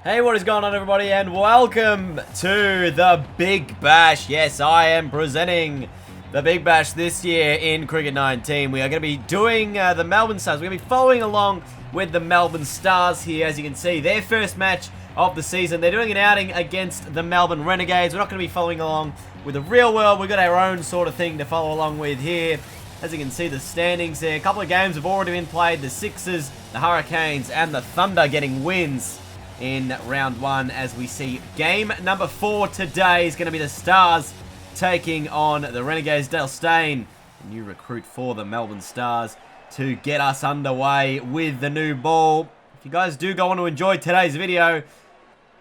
Hey, what is going on, everybody, and welcome to the Big Bash. Yes, I am presenting the Big Bash this year in Cricket 19. We are going to be doing the Melbourne Stars. We're going to be following along with the Melbourne Stars here, as you can see. Their first match of the season. They're doing an outing against the Melbourne Renegades. We're not going to be following along with the real world. We've got our own sort of thing to follow along with here. As you can see, the standings there. A couple of games have already been played. The Sixers, the Hurricanes, and the Thunder getting wins in round one. As we see, game number 4 today is going to be the Stars taking on the Renegades. Dale Steyn, a new recruit for the Melbourne Stars, to get us underway with the new ball. If you guys do go on to enjoy today's video,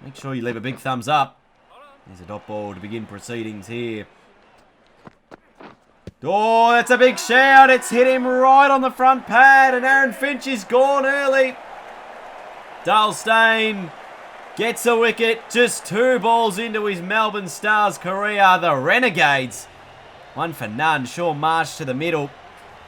make sure you leave a big thumbs up. There's a dot ball to begin proceedings here. Oh, that's a big shout. It's hit him right on the front pad, and Aaron Finch is gone early. Dale Steyn gets a wicket, just 2 balls into his Melbourne Stars career. The Renegades, 1 for none. Shaun Marsh to the middle.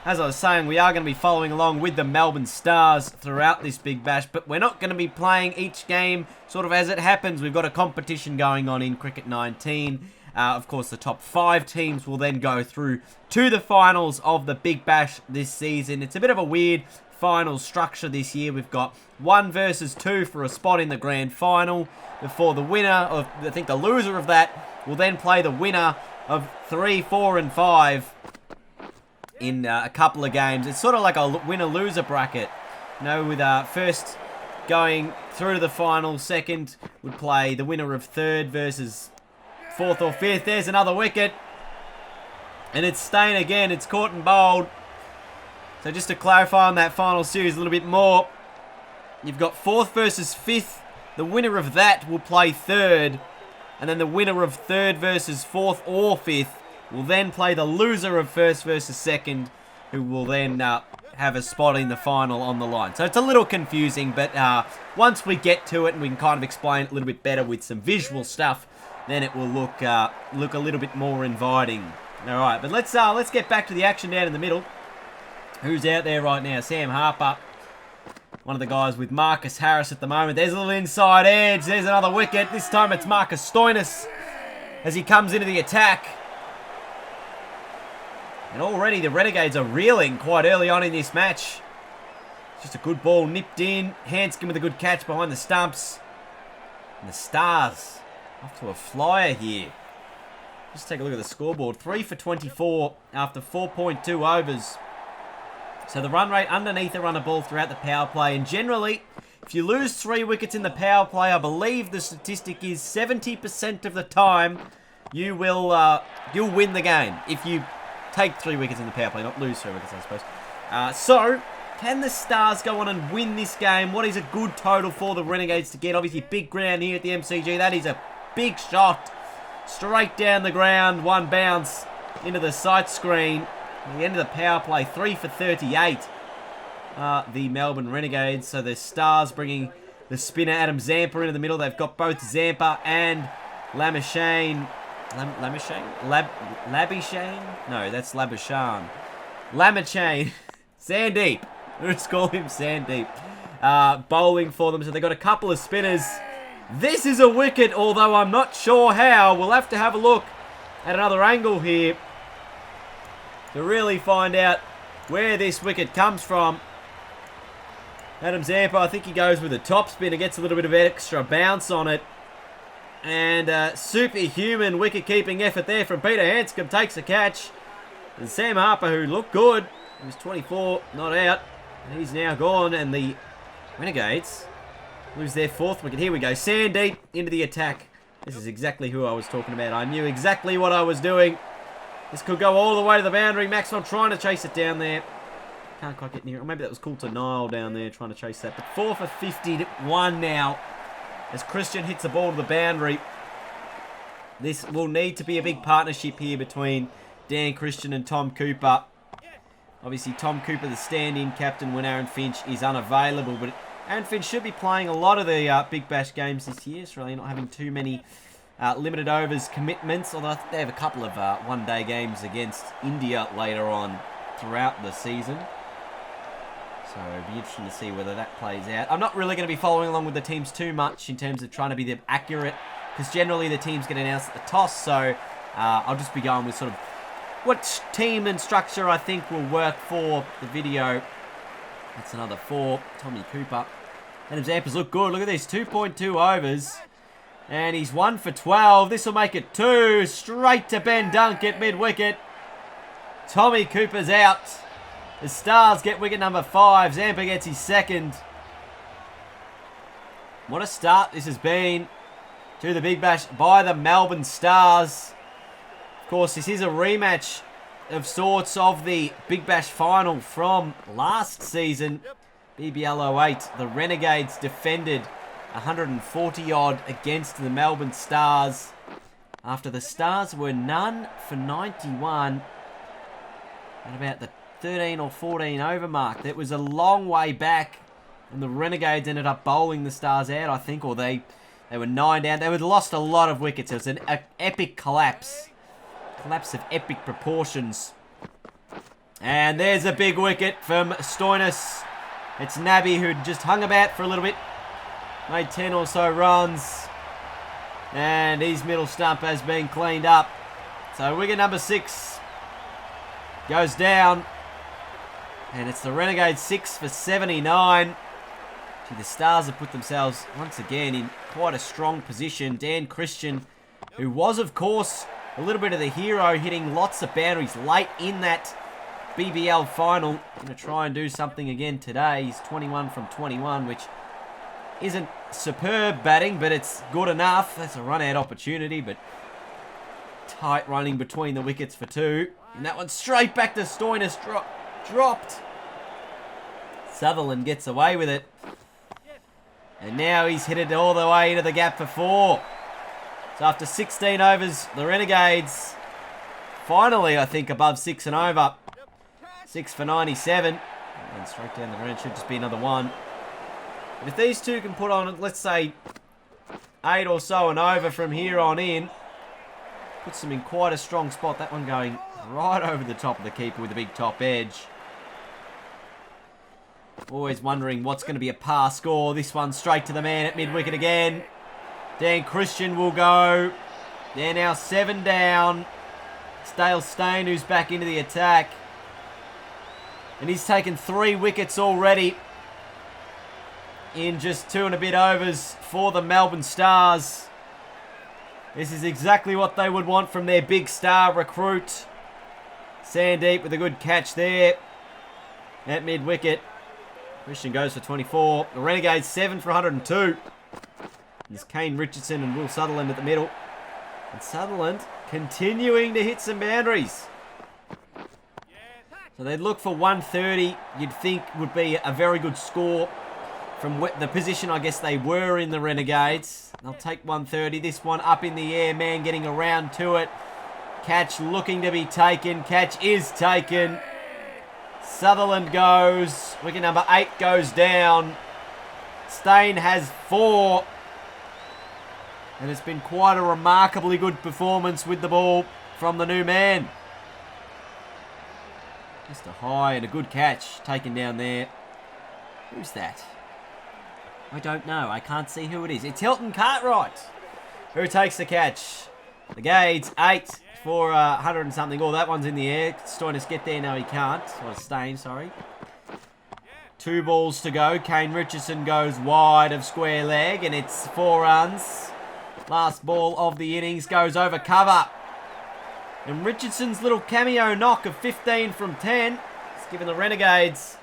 As I was saying, we are going to be following along with the Melbourne Stars throughout this Big Bash, but we're not going to be playing each game sort of as it happens. We've got a competition going on in Cricket 19. Of course, the top 5 teams will then go through to the finals of the Big Bash this season. It's a bit of a weird final structure this year. We've got 1 versus 2 for a spot in the grand final before the winner of, I think the loser of that will then play the winner of 3, 4 and 5 in a couple of games. It's sort of like a winner-loser bracket, you know, with first going through to the final, second would play the winner of 3rd versus 4th or 5th. There's another wicket, and it's Steyn again. It's caught and bowled. So just to clarify on that final series a little bit more, you've got 4th versus 5th. The winner of that will play 3rd. And then the winner of 3rd versus 4th or 5th will then play the loser of 1st versus 2nd, who will then have a spot in the final on the line. So it's a little confusing, but once we get to it and we can kind of explain it a little bit better with some visual stuff, then it will look a little bit more inviting. All right, but let's get back to the action down in the middle. Who's out there right now? Sam Harper, one of the guys with Marcus Harris at the moment. There's a little inside edge. There's another wicket. This time it's Marcus Stoinis as he comes into the attack. And already the Renegades are reeling quite early on in this match. Just a good ball nipped in. Hanscom with a good catch behind the stumps. And the Stars off to a flyer here. Just take a look at the scoreboard. 3 for 24 after 4.2 overs. So the run rate underneath a run of ball throughout the power play. And generally, if you lose 3 wickets in the power play, I believe the statistic is 70% of the time you'll win the game. If you take 3 wickets in the power play, not lose 3 wickets, I suppose. So, can the Stars go on and win this game? What is a good total for the Renegades to get? Obviously, big ground here at the MCG. That is a big shot. Straight down the ground. 1 bounce into the sight screen. At the end of the power play, 3 for 38. The Melbourne Renegades. So the Stars bringing the spinner Adam Zampa into the middle. They've got both Zampa and Labuschagne. Labuschagne? No, that's Labuschagne. Lamachane. Sandeep. Let's call him Sandeep. Bowling for them. So they've got a couple of spinners. This is a wicket, although I'm not sure how. We'll have to have a look at another angle here to really find out where this wicket comes from. Adam Zampa, I think he goes with a top spinner, gets a little bit of extra bounce on it. And superhuman wicket-keeping effort there from Peter Hanscom, takes a catch. And Sam Harper, who looked good, he was 24, not out. And he's now gone, and the Renegades lose their 4th wicket. Here we go, Sandeep into the attack. This is exactly who I was talking about. I knew exactly what I was doing. This could go all the way to the boundary. Maxwell trying to chase it down there. Can't quite get near it. Or maybe that was Coulter Nile down there trying to chase that. But 4 for 51 now as Christian hits the ball to the boundary. This will need to be a big partnership here between Dan Christian and Tom Cooper. Obviously, Tom Cooper, the stand-in captain when Aaron Finch is unavailable. But Aaron Finch should be playing a lot of the Big Bash games this year. Australia not having too many limited overs commitments, although I think they have a couple of one-day games against India later on throughout the season. So it'll be interesting to see whether that plays out. I'm not really going to be following along with the teams too much in terms of trying to be the accurate, because generally the teams get announced at the toss. So I'll just be going with sort of what team and structure I think will work for the video. That's another 4. Tommy Cooper. And his Zampers look good. Look at this, 2.2 overs. And he's 1 for 12. This will make it 2. Straight to Ben Dunk at mid-wicket. Tommy Cooper's out. The Stars get wicket number 5. Zampa gets his second. What a start this has been to the Big Bash by the Melbourne Stars. Of course, this is a rematch of sorts of the Big Bash final from last season. BBL08, the Renegades defended 140-odd against the Melbourne Stars after the Stars were none for 91 at about the 13 or 14 over mark. That was a long way back, and the Renegades ended up bowling the Stars out, I think, or they were 9 down. They had lost a lot of wickets. It was an epic collapse. Collapse of epic proportions. And there's a big wicket from Stoinis. It's Nabby who just hung about for a little bit. Made 10 or so runs. And his middle stump has been cleaned up. So wicket number 6 goes down. And it's the Renegades 6 for 79. Gee, the Stars have put themselves once again in quite a strong position. Dan Christian, who was of course a little bit of the hero, hitting lots of boundaries late in that BBL final. Going to try and do something again today. He's 21 from 21, which isn't superb batting, but it's good enough. That's a run-out opportunity, but tight running between the wickets for 2. And that one straight back to Stoinis. Dropped. Sutherland gets away with it. And now he's hit it all the way into the gap for 4. So after 16 overs, the Renegades finally, I think, above 6 and over. 6 for 97. And straight down the ground. Should just be another 1. But if these two can put on, let's say, 8 or so and over from here on in, puts them in quite a strong spot. That one going right over the top of the keeper with a big top edge. Always wondering what's going to be a par score. This one straight to the man at mid-wicket again. Dan Christian will go. They're now 7 down. It's Dale Steyn who's back into the attack. And he's taken 3 wickets already in just 2 and a bit overs for the Melbourne Stars. This is exactly what they would want from their big star recruit. Sandeep with a good catch there at mid-wicket. Christian goes for 24. The Renegades 7 for 102. There's Kane Richardson and Will Sutherland at the middle. And Sutherland continuing to hit some boundaries. So they'd look for 130, you'd think would be a very good score from the position I guess they were in, the Renegades. They'll take 130. This one up in the air, man getting around to it. Catch looking to be taken. Catch is taken. Sutherland goes. Wicket number 8 goes down. Steyn has 4. And it's been quite a remarkably good performance with the ball from the new man. Just a high and a good catch taken down there. Who's that? I don't know. I can't see who it is. It's Hilton Cartwright who takes the catch. The Gades 8 for 100 and something. Oh, that one's in the air. Stoinis get there? No, he can't. Or Steyn, sorry. 2 balls to go. Kane Richardson goes wide of square leg, and it's 4 runs. Last ball of the innings goes over cover. And Richardson's little cameo knock of 15 from 10 has given the Renegades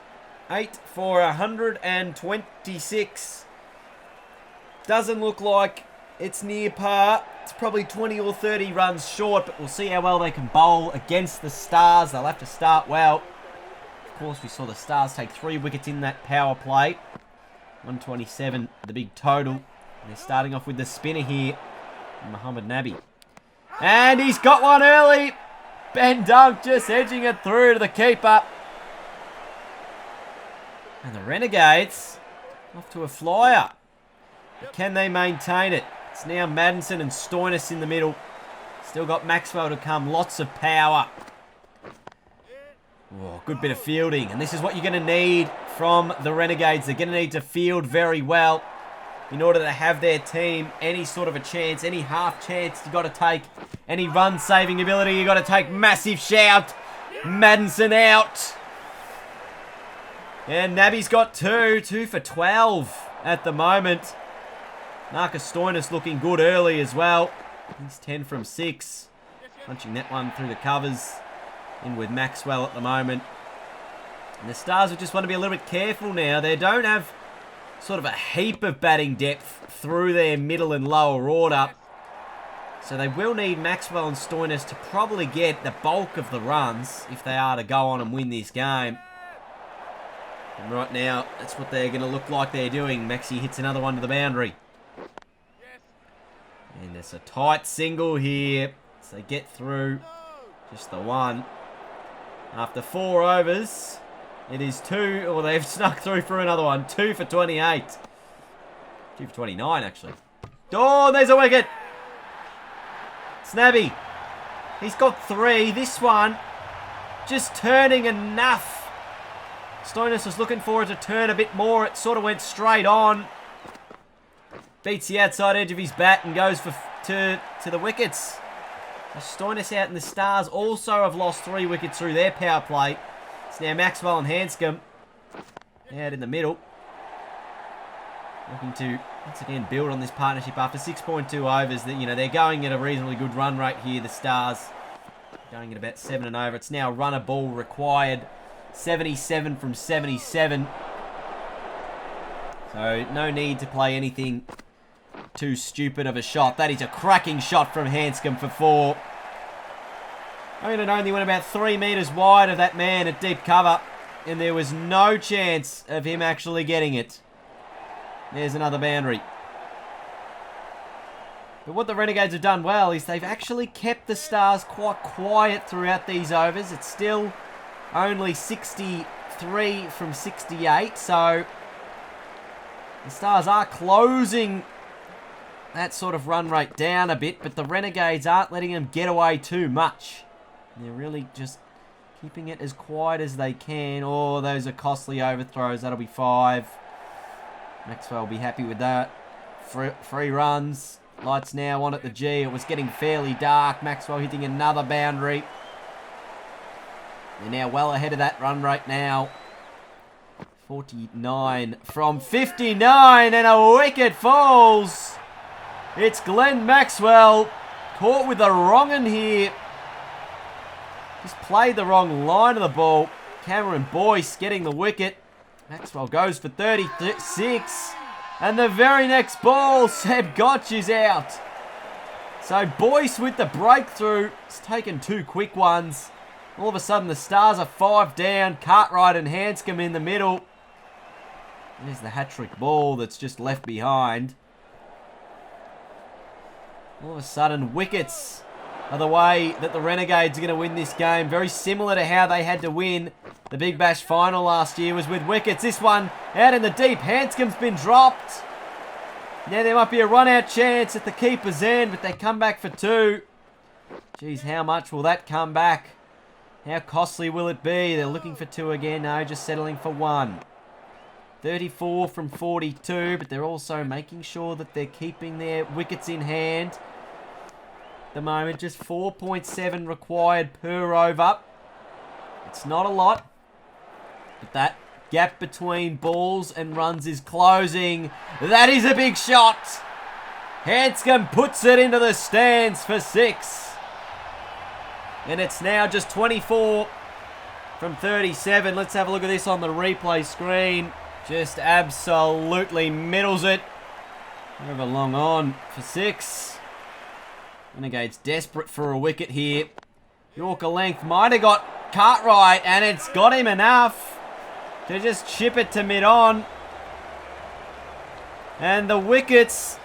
8 for 126. Doesn't look like it's near par. It's probably 20 or 30 runs short, but we'll see how well they can bowl against the Stars. They'll have to start well. Of course, we saw the Stars take 3 wickets in that power play. 127, the big total. And they're starting off with the spinner here, Mohamed Nabi. And he's got one early. Ben Dunk just edging it through to the keeper. And the Renegades off to a flyer. But can they maintain it? It's now Maddinson and Stoinis in the middle. Still got Maxwell to come. Lots of power. Oh, good bit of fielding. And this is what you're going to need from the Renegades. They're going to need to field very well in order to have their team any sort of a chance, any half chance you got to take, any run-saving ability you got to take. Massive shout. Maddinson out. And Nabby's got 2 for 12 at the moment. Marcus Stoinis looking good early as well. He's 10 from 6. Punching that one through the covers. In with Maxwell at the moment. And the Stars will just want to be a little bit careful now. They don't have sort of a heap of batting depth through their middle and lower order. So they will need Maxwell and Stoinis to probably get the bulk of the runs if they are to go on and win this game. And right now, that's what they're going to look like they're doing. Maxi hits another one to the boundary. And there's a tight single here. So they get through just the one. After 4 overs, it is 2, or they've snuck through for another one. 2 for 28. 2 for 29, actually. Oh, there's a wicket. Snabby. He's got 3. This one, just turning enough. Stoinis was looking for it to turn a bit more. It sort of went straight on. Beats the outside edge of his bat and goes to the wickets. Stoinis out and the Stars also have lost 3 wickets through their power play. It's now Maxwell and Hanscom out in the middle. Looking to, once again, build on this partnership after 6.2 overs. They're going at a reasonably good run rate here, the Stars. Going at about 7 and over. It's now runner ball required. 77 from 77. So no need to play anything too stupid of a shot. That is a cracking shot from Hanscom for 4. I mean, it only went about 3 metres wide of that man at deep cover, and there was no chance of him actually getting it. There's another boundary. But what the Renegades have done well is they've actually kept the Stars quite quiet throughout these overs. It's still only 63 from 68, so the Stars are closing that sort of run rate down a bit, but the Renegades aren't letting them get away too much. They're really just keeping it as quiet as they can. Oh, those are costly overthrows. That'll be 5. Maxwell will be happy with that. Free runs. Lights now on at the G. It was getting fairly dark. Maxwell hitting another boundary. They're now well ahead of that run rate now. 49 from 59, and a wicket falls. It's Glenn Maxwell caught with the wrong one here. Just played the wrong line of the ball. Cameron Boyce getting the wicket. Maxwell goes for 36. And the very next ball, Seb Gotch is out. So Boyce with the breakthrough. It's taken 2 quick ones. All of a sudden the Stars are 5 down. Cartwright and Hanscom in the middle. There's the hat-trick ball that's just left behind. All of a sudden, wickets are the way that the Renegades are going to win this game. Very similar to how they had to win the Big Bash final last year, was with wickets. This one out in the deep. Hanscom's been dropped. Now there might be a run-out chance at the keeper's end, but they come back for 2. Geez, how much will that come back? How costly will it be? They're looking for 2 again. No, just settling for 1. 34 from 42, but they're also making sure that they're keeping their wickets in hand. At the moment, just 4.7 required per over. It's not a lot, but that gap between balls and runs is closing. That is a big shot. Hanscom puts it into the stands for 6. And it's now just 24 from 37. Let's have a look at this on the replay screen. Just absolutely middles it. Over long on for 6. Renegades desperate for a wicket here. Yorker length might have got Cartwright, and it's got him enough to just chip it to mid-on. And the wickets,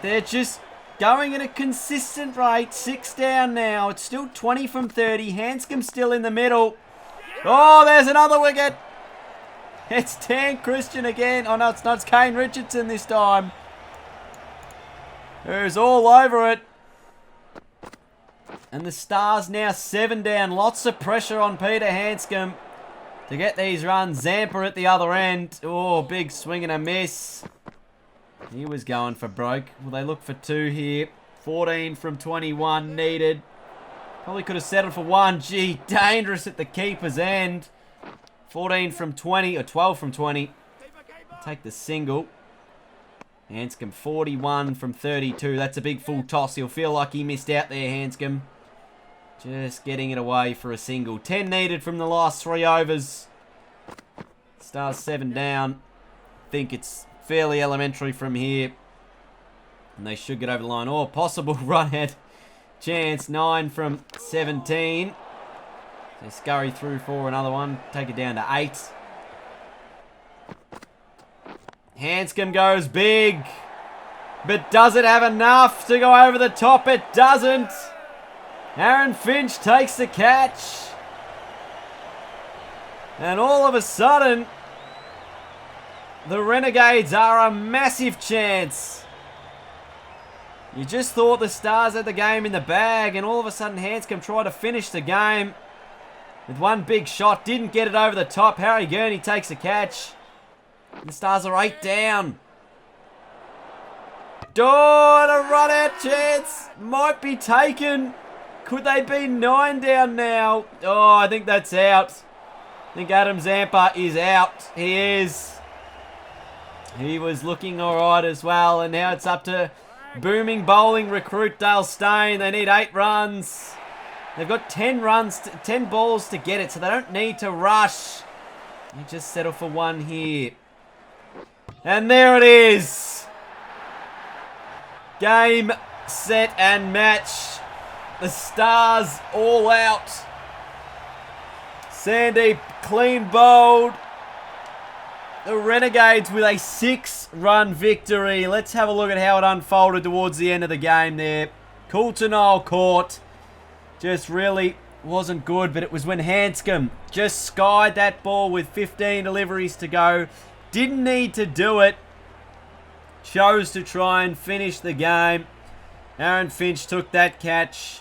they're just going at a consistent rate. 6 down now. It's still 20 from 30. Hanscom still in the middle. Oh, there's another wicket. It's Dan Christian again. Oh, no, it's not. It's Kane Richardson this time. Who's all over it. And the Stars now 7 down. Lots of pressure on Peter Hanscom to get these runs. Zampa at the other end. Oh, big swing and a miss. He was going for broke. Will they look for 2 here? 14 from 21 needed. Probably could have settled for 1. Gee, dangerous at the keeper's end. 14 from 20, or 12 from 20. Take the single. Hanscom 41 from 32. That's a big full toss. He'll feel like he missed out there, Hanscom. Just getting it away for a single. 10 needed from the last 3 overs. Stars 7 down. Think it's fairly elementary from here. And they should get over the line. Or possible run ahead chance. 9 from 17. They scurry through for another one. Take it down to 8. Hanscom goes big. But does it have enough to go over the top? It doesn't. Aaron Finch takes the catch. And all of a sudden, the Renegades are a massive chance. You just thought the Stars had the game in the bag, and all of a sudden Hanscom tried to finish the game with one big shot. Didn't get it over the top. Harry Gurney takes the catch. The Stars are 8 down. Oh, a run out chance. Might be taken. Could they be 9 down now? Oh, I think that's out. I think Adam Zampa is out. He is. He was looking alright as well. And now it's up to booming bowling recruit Dale Steyn. They need 8 runs. They've got 10 runs, 10 balls to get it, so they don't need to rush. You just settle for 1 here. And there it is. Game, set, and match. The Stars all out. Sandeep clean bowled. The Renegades with a 6-run victory. Let's have a look at how it unfolded towards the end of the game there. Coulter-Nile caught. Just really wasn't good, but it was when Hanscom just skied that ball with 15 deliveries to go. Didn't need to do it. Chose to try and finish the game. Aaron Finch took that catch.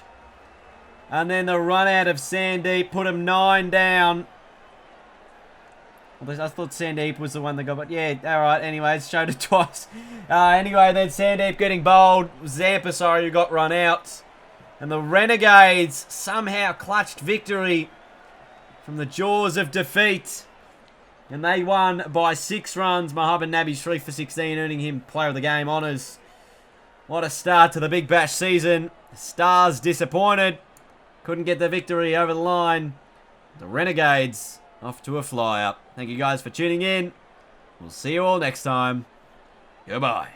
And then the run out of Sandeep put him 9 down. I thought Sandeep was the one that got, but yeah, alright, anyways, showed it twice. Anyway, then Sandeep getting bowled. Zampa, sorry, who got run out. And the Renegades somehow clutched victory from the jaws of defeat. And they won by 6 runs. Mohammad Nabi's 3 for 16, earning him player of the game honours. What a start to the Big Bash season. The Stars disappointed. Couldn't get the victory over the line. The Renegades off to a fly up. Thank you guys for tuning in. We'll see you all next time. Goodbye.